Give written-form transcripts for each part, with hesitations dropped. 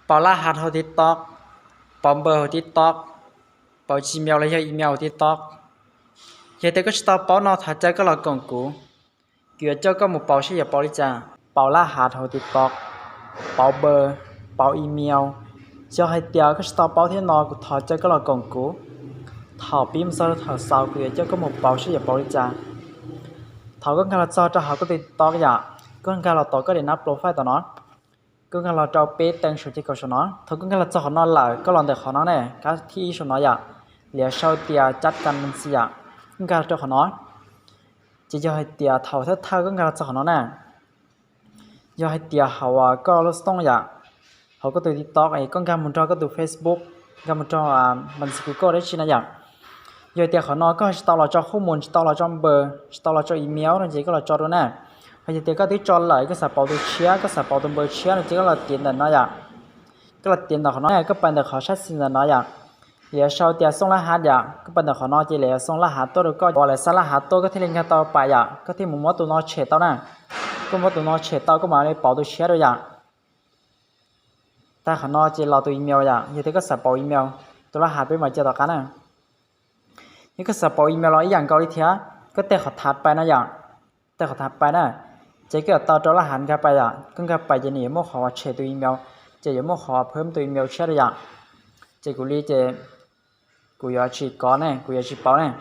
เปาล่าฮาร์ดเฮาทิกตอกปอมเบอร์เฮาทิกตอกเปาจีเมลเลยเฮาอีเมลทิกตอกเฮแต่ก็สตอเปาเนาะถ้าใจก็รอกงกูเกี่ยวเจ้าก็หมู่เปาใช่อย่าเปาลิจ้าเปาล่าฮาร์ดเฮาทิกตอกเปาเบอร์เปาอีเมลเจ้าให้เตียวก็สตอเปาที่นอกูถอดใจก็รอกงกูถอปีมซอถอดซาวเกี่ยวเจ้าก็หมู่เปาใช่อย่าเปาลิจ้าถอก็การเราจอจะหาก็ติดตอกอย่าก็การเราต่อก็ได้นับโปรไฟล์ต่อเนาะก็การเราจอเป๊ะแต่งชุดที่เขาชนะถ้าก็การเราจะขอนอนหลับก็ลองแต่ขอนอนเนี่ยก็ที่ชนะอย่าเหลียวเช่าเตียจัดการมันเสียก็การเราจะขอนอนจะให้เตียเท่าเท่าก็การเราจะขอนอนเนี่ยจะให้เตียเขาก็เราต้องอย่าเขาก็ตัวทิกตอกไอ้ก็การมุนจอก็ตัวเฟซบุ๊กการมุนจอมันสกูเกิลได้ชินะอย่างgiờ thì họ nói có tao là cho không muốn tao là cho bờ tao là cho email nên chỉ có là cho đó nè bây giờ có tí cho lại cái sản bảo tôi share cái sản bảo tôi bờ share chỉ có là tiền là nó vậy cái là tiền là họ nói cái phần là họ sát sinh là nó vậy giờ sau thì xong là hạt vậy cái phần là họ nói chỉ là xong là hạt tôi được coi gọi là xong là hạt tôi có thể lên tao bài vậy có thể một món tụi nó chế tao nè có món tụi nó chế tao có mà để bảo tôi share rồi vậy ta họ nói chỉ là tôi email vậy giờ thì có sản bảo email tôi là hạt với mà chơi tao cái nàyนี่ก็สปอยอีเมลอย่างเกาหลีเทียก็แต่เขาทัดไปนะอย่างแต่เขาทัดไปนะเจ๊ก็ต่อตัวละหันกันไปอ่ะก็กันไปจะหนีมั่วขอเชตัวอีเมลเจ๊ยังมั่วขอเพิ่มตัวอีเมลเชื่ออย่างเจ๊กูรีเจ๊กูอยากฉีดก้อนเนี่ยกูอยากฉีดเปาเนี่ย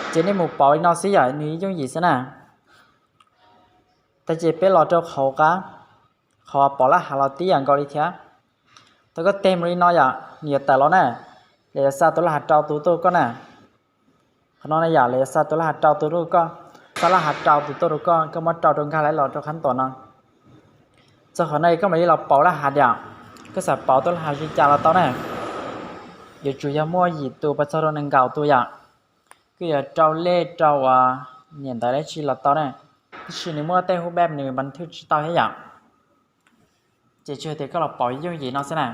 เจ๊ในหมู่เปาอีนอสิอย่างนี้ยังยี่สินะแต่เจ๊เป็นรอเจ้าเขาก็เขาเปาละหาเราตีอย่างเกาหลีเทียแต่ก็เต็มเลยน้อยอย่างเนี่ยแต่เราเนี่ยเลยซาตัวละหัดเจ้าตัวก็น่ะเขาน้องในอย่างเลยซาตัวละหัดเจ้าตัวก็ซาละหัดเจ้าตัวก็มาเจ้าตรงข้างไหลหลอดเจ้าขั้นตอนนั้นเจ้าของในก็ไม่ได้เราเป่าละหัดอย่างก็สับเป่าตัวละหัดจีจ่าเราตอนนั้นอย่าจุยมั่วหยิบตัวประชาชนหนึ่งเก่าตัวอย่างก็อย่าเจ้าเล่เจ้าเนี่ยแต่ได้ชีเราตอนนั้นชีในมั่วเต้หูแบบหนึ่งบันทึกชีตาให้อย่างเจ้าเชื่อเด็กก็เราเป่ายิ่งหยิบน้องสินะ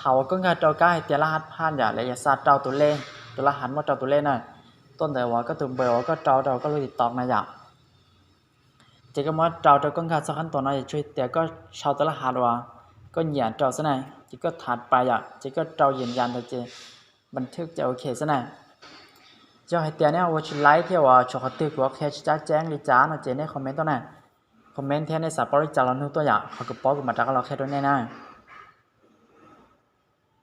เขาก็งานเจ้าก้าเตียรหัสผ่านอย่าเลยอย่าซาเจ้าตัวเล่ตัวรหัสว่าเจ้าตัวเล่น่ะต้นแต่ว่าก็ตัวเบลก็เจ้าก็เลยติดต่อนะอย่าเจ้าก็มาเจ้าก็งานสักขั้นตอนนั้นช่วยเตียก็ชาวตัวรหัสว่าก็เหยียดเจ้าซะหน่อยเจ้าก็ถัดไปอ่ะเจ้าก็เจ้ายืนยันตัวเจ้าบันทึกจะโอเคซะหน่อยเจ้าให้เตียเนี่ยว่าชุดไลท์ที่ว่าชอบตึกว่าแค่จ้าแจ้งหรือจ้านะเจ้าในคอมเมนต์ตัวนั้นคอมเมนต์ที่ในสาปอริจาร์เราหนึ่งตัวอย่างเขาก็ป้อนมาจากเราแค่ตัวนี้นะ